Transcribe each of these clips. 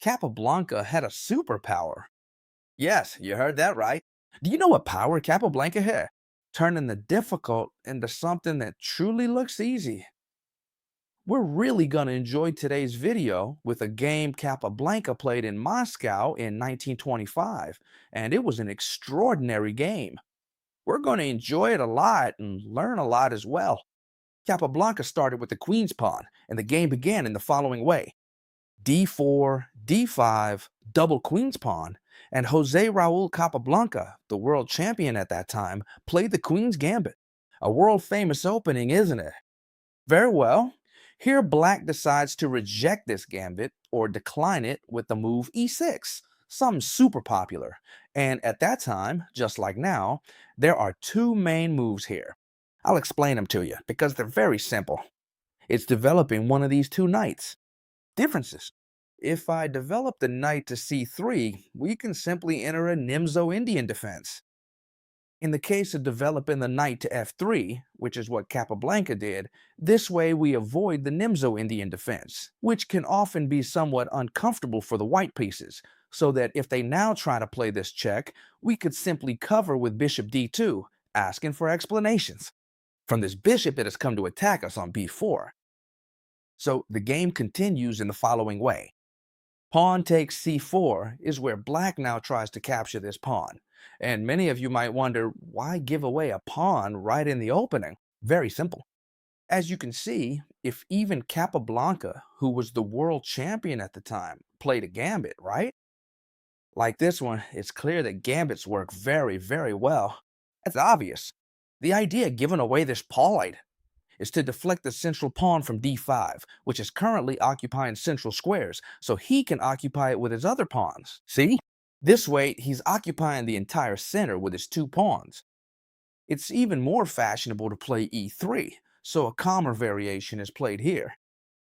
Capablanca had a superpower. Yes, you heard that right. Do you know what power Capablanca had? Turning the difficult into something that truly looks easy. We're really going to enjoy today's video with a game Capablanca played in Moscow in 1925, and it was an extraordinary game. We're going to enjoy it a lot and learn a lot as well. Capablanca started with the queen's pawn, and the game began in the following way: d4, d5, double queen's pawn, and Jose Raul Capablanca, the world champion at that time, played the queen's gambit. A world famous opening, isn't it? Very well. Here, black decides to reject this gambit or decline it with the move e6, something super popular. And at that time, just like now, there are two main moves here. I'll explain them to you because they're very simple. It's developing one of these two knights. Differences. If I develop the knight to c3, we can simply enter a Nimzo Indian defense. In the case of developing the knight to f3, which is what Capablanca did, this way we avoid the Nimzo Indian defense, which can often be somewhat uncomfortable for the white pieces, so that if they now try to play this check, we could simply cover with bishop d2, asking for explanations. From this bishop it has come to attack us on b4. So the game continues in the following way. Pawn takes c4 is where black now tries to capture this pawn. And many of you might wonder, why give away a pawn right in the opening? Very simple. As you can see, if even Capablanca, who was the world champion at the time, played a gambit, right? Like this one, it's clear that gambits work very, very well. That's obvious. The idea of giving away this pawn is to deflect the central pawn from d5, which is currently occupying central squares, so he can occupy it with his other pawns. See? This way, he's occupying the entire center with his two pawns. It's even more fashionable to play e3, so a calmer variation is played here.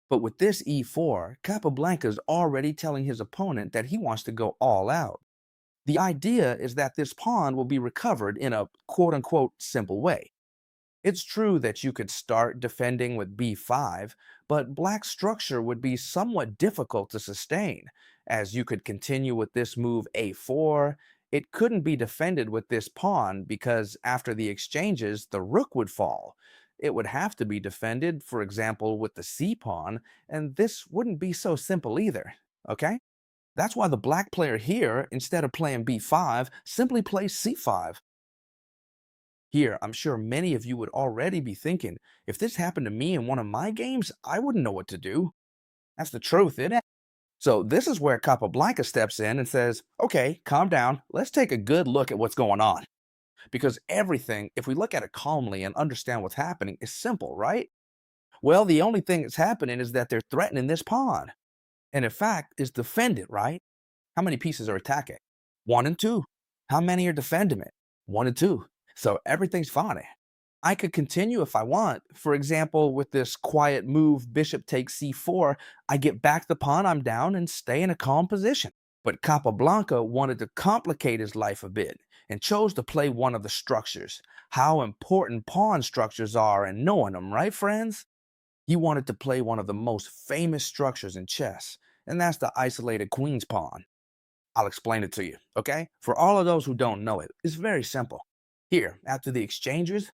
But with this e4, Capablanca is already telling his opponent that he wants to go all out. The idea is that this pawn will be recovered in a quote-unquote simple way. It's true that you could start defending with b5, but black's structure would be somewhat difficult to sustain, as you could continue with this move a4. It couldn't be defended with this pawn because after the exchanges, the rook would fall. It would have to be defended, for example, with the c pawn, and this wouldn't be so simple either, okay? That's why the black player here, instead of playing b5, simply plays c5. Here, I'm sure many of you would already be thinking, if this happened to me in one of my games, I wouldn't know what to do. That's the truth, isn't it? So this is where Capablanca steps in and says, okay, calm down, let's take a good look at what's going on. Because everything, if we look at it calmly and understand what's happening, is simple, right? Well, the only thing that's happening is that they're threatening this pawn. And in fact, is defended, right? How many pieces are attacking? One and two. How many are defending it? One and two. So everything's fine. I could continue if I want. For example, with this quiet move, bishop takes c4, I get back the pawn I'm down and stay in a calm position. But Capablanca wanted to complicate his life a bit and chose to play one of the structures. How important pawn structures are and knowing them, right, friends? He wanted to play one of the most famous structures in chess, and that's the isolated queen's pawn. I'll explain it to you, okay? For all of those who don't know it, it's very simple. Here, after the exchanges,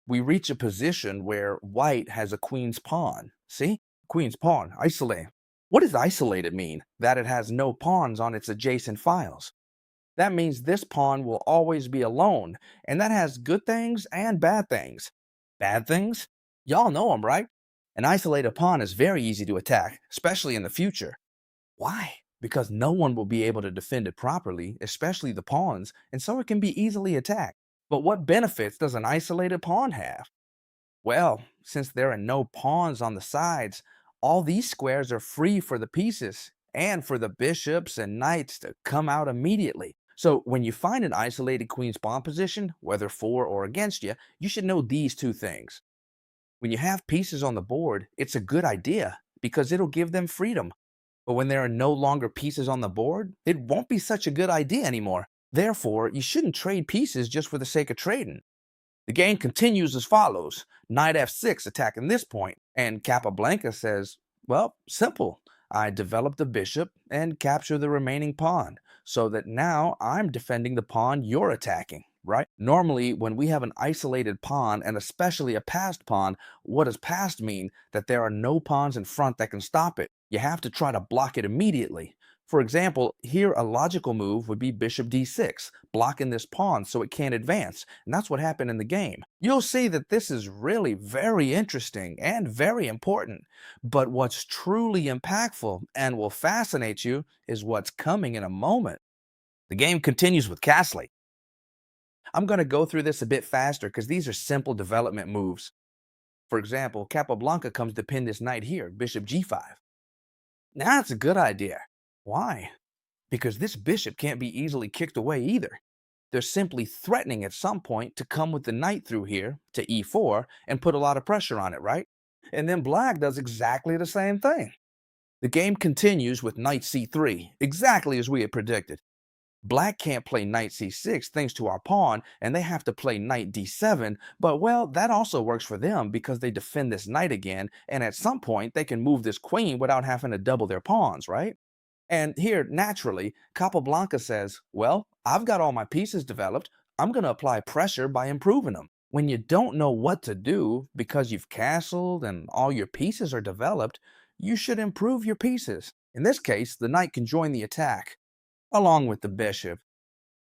we reach a position where white has a queen's pawn. See? Queen's pawn, isolated. What does isolated mean? That it has no pawns on its adjacent files. That means this pawn will always be alone, and that has good things and bad things. Bad things? Y'all know them, right? An isolated pawn is very easy to attack, especially in the future. Why? Because no one will be able to defend it properly, especially the pawns, and so it can be easily attacked. But what benefits does an isolated pawn have? Well, since there are no pawns on the sides, all these squares are free for the pieces and for the bishops and knights to come out immediately. So when you find an isolated queen's pawn position, whether for or against you, you should know these two things. When you have pieces on the board, it's a good idea because it'll give them freedom. But when there are no longer pieces on the board, it won't be such a good idea anymore. Therefore, you shouldn't trade pieces just for the sake of trading. The game continues as follows. Knight f6 attacking this point, and Capablanca says, well, simple. I develop the bishop and capture the remaining pawn, so that now I'm defending the pawn you're attacking, right? Normally, when we have an isolated pawn, and especially a passed pawn, what does passed mean? That there are no pawns in front that can stop it. You have to try to block it immediately. For example, here a logical move would be bishop d6, blocking this pawn so it can't advance, and that's what happened in the game. You'll see that this is really very interesting and very important, but what's truly impactful and will fascinate you is what's coming in a moment. The game continues with castling. I'm going to go through this a bit faster because these are simple development moves. For example, Capablanca comes to pin this knight here, bishop g5. Now that's a good idea. Why? Because this bishop can't be easily kicked away either. They're simply threatening at some point to come with the knight through here to e4 and put a lot of pressure on it, right? And then black does exactly the same thing. The game continues with knight c3, exactly as we had predicted. Black can't play knight c6 thanks to our pawn, and they have to play knight d7, but well, that also works for them because they defend this knight again, and at some point they can move this queen without having to double their pawns, right? And here, naturally, Capablanca says, well, I've got all my pieces developed. I'm going to apply pressure by improving them. When you don't know what to do because you've castled and all your pieces are developed, you should improve your pieces. In this case, the knight can join the attack, along with the bishop.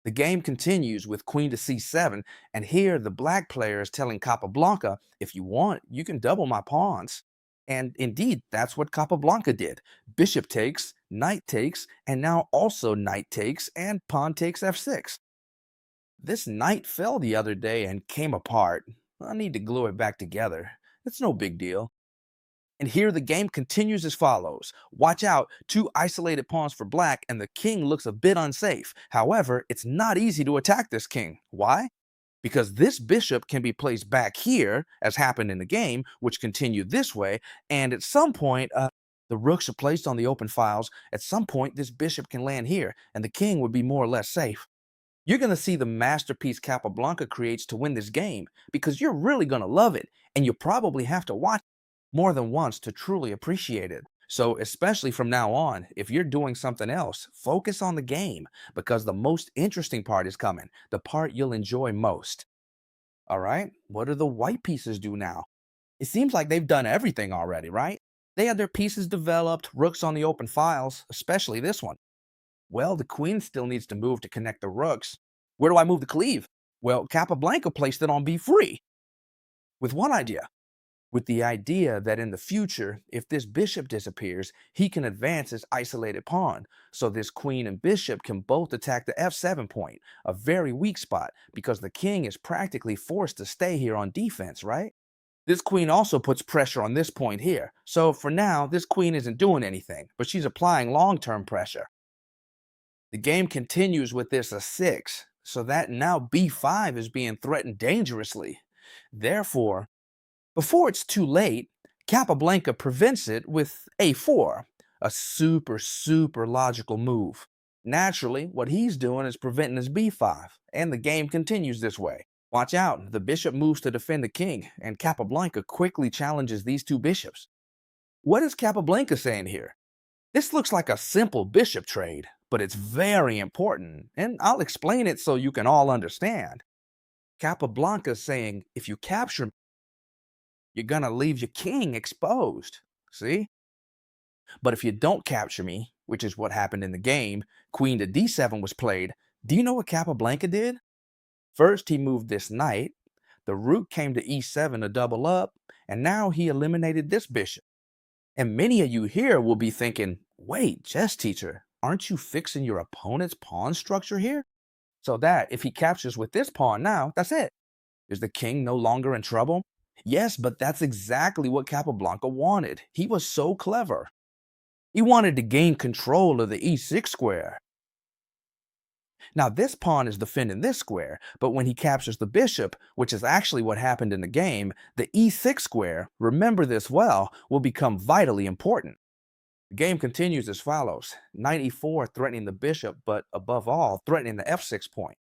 The game continues with queen to c7, and here the black player is telling Capablanca, if you want, you can double my pawns. And indeed, that's what Capablanca did. Bishop takes, knight takes, and now also knight takes, and pawn takes f6. This knight fell the other day and came apart. I need to glue it back together. It's no big deal. And here the game continues as follows. Watch out, two isolated pawns for black, and the king looks a bit unsafe. However, it's not easy to attack this king. Why? Because this bishop can be placed back here, as happened in the game, which continued this way, and at some point, the rooks are placed on the open files. At some point, this bishop can land here, and the king would be more or less safe. You're going to see the masterpiece Capablanca creates to win this game, because you're really going to love it, and you'll probably have to watch more than once to truly appreciate it. So, especially from now on, if you're doing something else, focus on the game because the most interesting part is coming, the part you'll enjoy most. All right, what do the white pieces do now? It seems like they've done everything already, right? They had their pieces developed, rooks on the open files, especially this one. Well, the queen still needs to move to connect the rooks. Where do I move the cleave? Well, Capablanca placed it on b3 with one idea. With the idea that in the future, if this bishop disappears, he can advance his isolated pawn. So this queen and bishop can both attack the f7 point, a very weak spot, because the king is practically forced to stay here on defense, right? This queen also puts pressure on this point here. So for now, this queen isn't doing anything, but she's applying long-term pressure. The game continues with this a6, so that now b5 is being threatened dangerously. Therefore, before it's too late, Capablanca prevents it with a4, a super logical move. Naturally, what he's doing is preventing his b5, and the game continues this way. Watch out, the bishop moves to defend the king, and Capablanca quickly challenges these two bishops. What is Capablanca saying here? This looks like a simple bishop trade, but it's very important, and I'll explain it so you can all understand. Capablanca is saying, if you capture, you're gonna leave your king exposed. See? But if you don't capture me, which is what happened in the game, queen to d7 was played. Do you know what Capablanca did? First, he moved this knight. The rook came to e7 to double up, and now he eliminated this bishop. And many of you here will be thinking, wait, chess teacher, aren't you fixing your opponent's pawn structure here? So that if he captures with this pawn now, that's it. Is the king no longer in trouble? Yes, but that's exactly what Capablanca wanted. He was so clever. He wanted to gain control of the e6 square. Now this pawn is defending this square, but when he captures the bishop, which is actually what happened in the game, the e6 square, remember this well, will become vitally important. The game continues as follows. Knight e4 threatening the bishop, but above all, threatening the f6 point.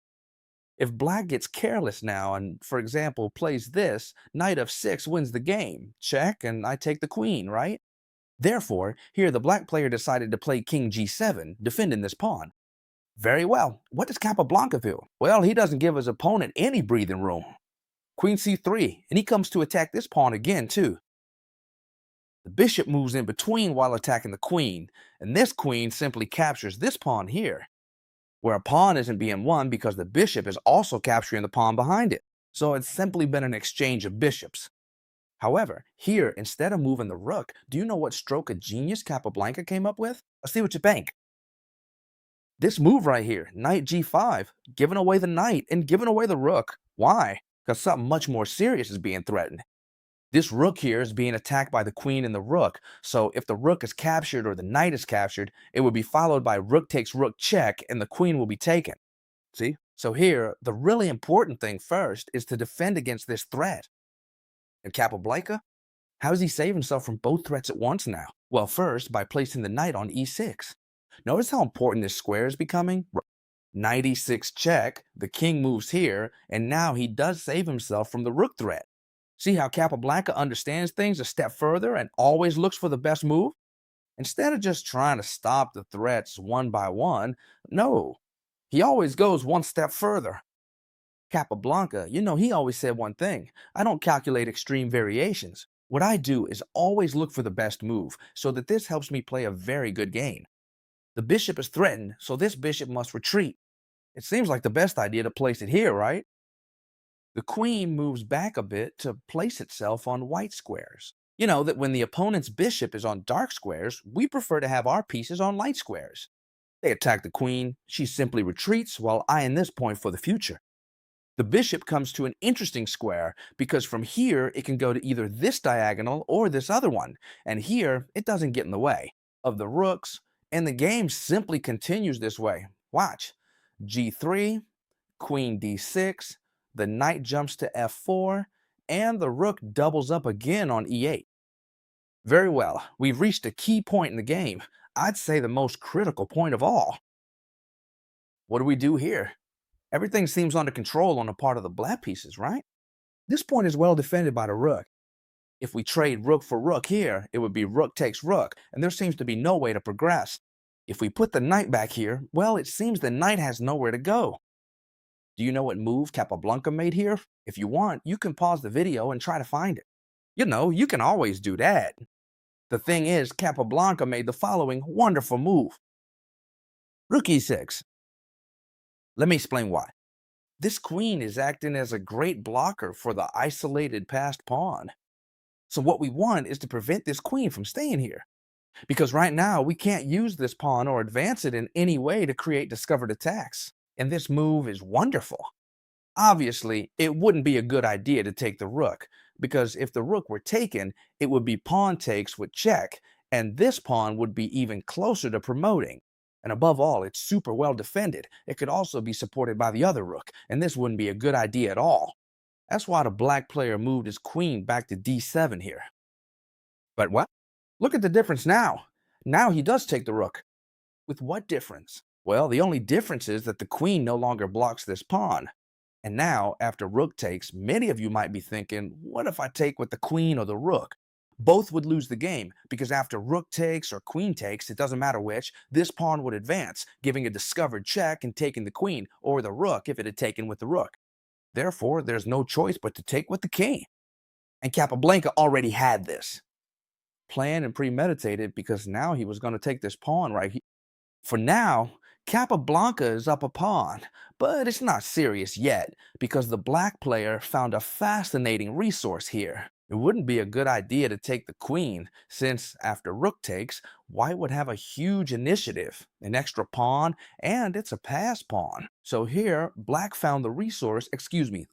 If black gets careless now and, for example, plays this, knight f6 wins the game. Check, and I take the queen, right? Therefore, here the black player decided to play king g7, defending this pawn. Very well. What does Capablanca do? Well, he doesn't give his opponent any breathing room. Queen c3, and he comes to attack this pawn again, too. The bishop moves in between while attacking the queen, and this queen simply captures this pawn here, where a pawn isn't being won because the bishop is also capturing the pawn behind it. So it's simply been an exchange of bishops. However, here, instead of moving the rook, do you know what stroke of genius Capablanca came up with? Let's see what you think. This move right here, knight g5, giving away the knight and giving away the rook. Why? Because something much more serious is being threatened. This rook here is being attacked by the queen and the rook, so if the rook is captured or the knight is captured, it would be followed by rook takes rook check and the queen will be taken. See? So here, the really important thing first is to defend against this threat. And Capablanca? How does he save himself from both threats at once now? Well, first, by placing the knight on e6. Notice how important this square is becoming? Knight e6 check, the king moves here, and now he does save himself from the rook threat. See how Capablanca understands things a step further and always looks for the best move? Instead of just trying to stop the threats one by one, no, he always goes one step further. Capablanca, he always said one thing: I don't calculate extreme variations. What I do is always look for the best move, so that this helps me play a very good game. The bishop is threatened, so this bishop must retreat. It seems like the best idea to place it here, right? The queen moves back a bit to place itself on white squares. You know that when the opponent's bishop is on dark squares, we prefer to have our pieces on light squares. They attack the queen, she simply retreats while eyeing this point for the future. The bishop comes to an interesting square because from here it can go to either this diagonal or this other one, and here it doesn't get in the way of the rooks, and the game simply continues this way. Watch. g3, queen d6, the knight jumps to f4, and the rook doubles up again on e8. Very well, we've reached a key point in the game. I'd say the most critical point of all. What do we do here? Everything seems under control on the part of the black pieces, right? This point is well defended by the rook. If we trade rook for rook here, it would be rook takes rook, and there seems to be no way to progress. If we put the knight back here, well, it seems the knight has nowhere to go. Do you know what move Capablanca made here? If you want, you can pause the video and try to find it. You can always do that. The thing is, Capablanca made the following wonderful move. Rook e6. Let me explain why. This queen is acting as a great blocker for the isolated passed pawn. So what we want is to prevent this queen from staying here. Because right now, we can't use this pawn or advance it in any way to create discovered attacks. And this move is wonderful. Obviously, it wouldn't be a good idea to take the rook, because if the rook were taken, it would be pawn takes with check, and this pawn would be even closer to promoting. And above all, it's super well defended. It could also be supported by the other rook, and this wouldn't be a good idea at all. That's why the black player moved his queen back to d7 here. But what? Look at the difference now. Now he does take the rook. With what difference? Well, the only difference is that the queen no longer blocks this pawn. And now, after rook takes, many of you might be thinking, what if I take with the queen or the rook? Both would lose the game, because after rook takes or queen takes, it doesn't matter which, this pawn would advance, giving a discovered check and taking the queen, or the rook if it had taken with the rook. Therefore, there's no choice but to take with the king. And Capablanca already had this. Planned and premeditated, because now he was going to take this pawn right here. For now, Capablanca is up a pawn, but it's not serious yet, because the black player found a fascinating resource here. It wouldn't be a good idea to take the queen, since after rook takes, white would have a huge initiative, an extra pawn, and it's a pass pawn. So here, black found the resource,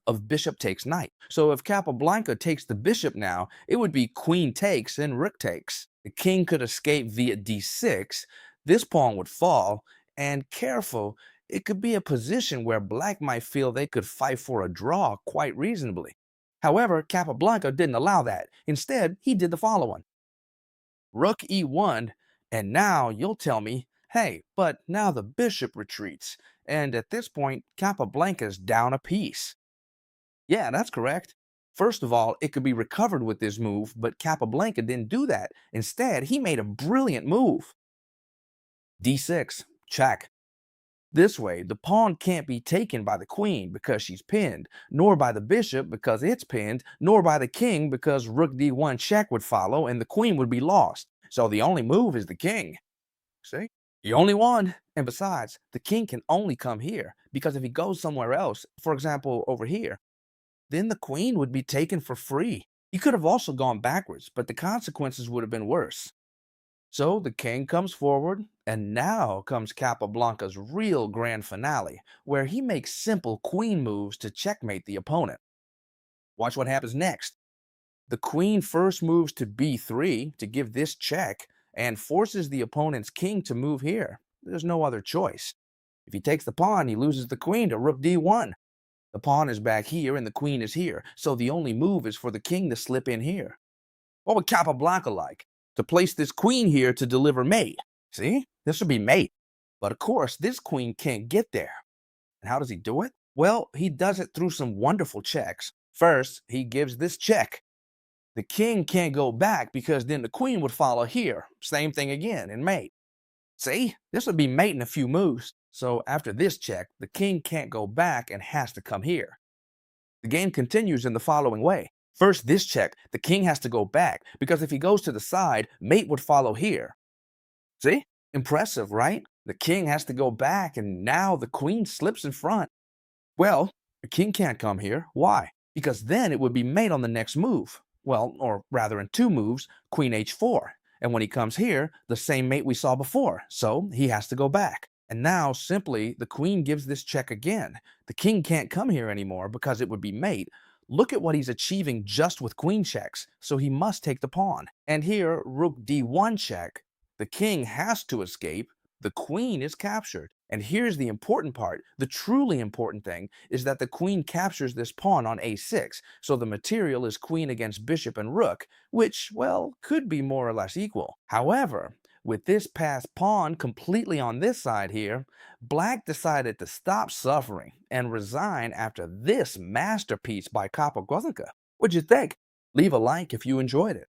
of bishop takes knight. So if Capablanca takes the bishop now, it would be queen takes and rook takes. The king could escape via d6, this pawn would fall, and careful, it could be a position where black might feel they could fight for a draw quite reasonably. However, Capablanca didn't allow that. Instead, he did the following. Rook e1, and now you'll tell me, hey, but now the bishop retreats, and at this point, Capablanca's down a piece. Yeah, that's correct. First of all, it could be recovered with this move, but Capablanca didn't do that. Instead, he made a brilliant move. D6, check. This way, the pawn can't be taken by the queen because she's pinned, nor by the bishop because it's pinned, nor by the king because rook d1 check would follow and the queen would be lost. So the only move is the king. See? The only one. And besides, the king can only come here because if he goes somewhere else, for example, over here, then the queen would be taken for free. He could have also gone backwards, but the consequences would have been worse. So the king comes forward, and now comes Capablanca's real grand finale, where he makes simple queen moves to checkmate the opponent. Watch what happens next. The queen first moves to b3 to give this check and forces the opponent's king to move here. There's no other choice. If he takes the pawn, he loses the queen to rook d1. The pawn is back here and the queen is here, so the only move is for the king to slip in here. What would Capablanca like? To place this queen here to deliver mate. See? This would be mate. But of course, this queen can't get there. And how does he do it? Well, he does it through some wonderful checks. First, he gives this check. The king can't go back because then the queen would follow here. Same thing again in mate. See? This would be mate in a few moves. So after this check, the king can't go back and has to come here. The game continues in the following way. First, this check, the king has to go back, because if he goes to the side, mate would follow here. See? Impressive, right? The king has to go back, and now the queen slips in front. Well, the king can't come here. Why? Because then it would be mate on the next move. Well, or rather in two moves, queen h4. And when he comes here, the same mate we saw before, so he has to go back. And now, simply, the queen gives this check again. The king can't come here anymore because it would be mate. Look at what he's achieving just with queen checks, so he must take the pawn. And here, rook d1 check. The king has to escape. The queen is captured. And here's the important part. The truly important thing is that the queen captures this pawn on a6, so the material is queen against bishop and rook, which, well, could be more or less equal. However, with this passed pawn completely on this side here, Black decided to stop suffering and resign after this masterpiece by Capablanca. What'd you think? Leave a like if you enjoyed it.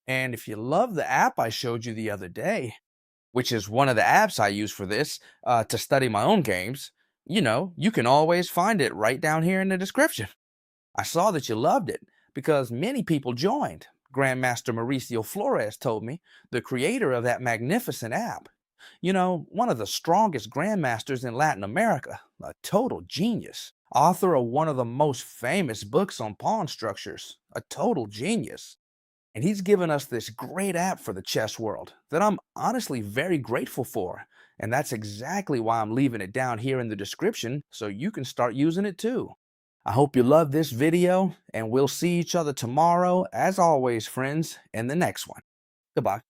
And if you love the app I showed you the other day, which is one of the apps I use for this to study my own games, you can always find it right down here in the description. I saw that you loved it because many people joined. Grandmaster Mauricio Flores told me, the creator of that magnificent app. One of the strongest grandmasters in Latin America, a total genius. Author of one of the most famous books on pawn structures, a total genius. And he's given us this great app for the chess world that I'm honestly very grateful for. And that's exactly why I'm leaving it down here in the description so you can start using it too. I hope you love this video, and we'll see each other tomorrow, as always, friends, in the next one. Goodbye.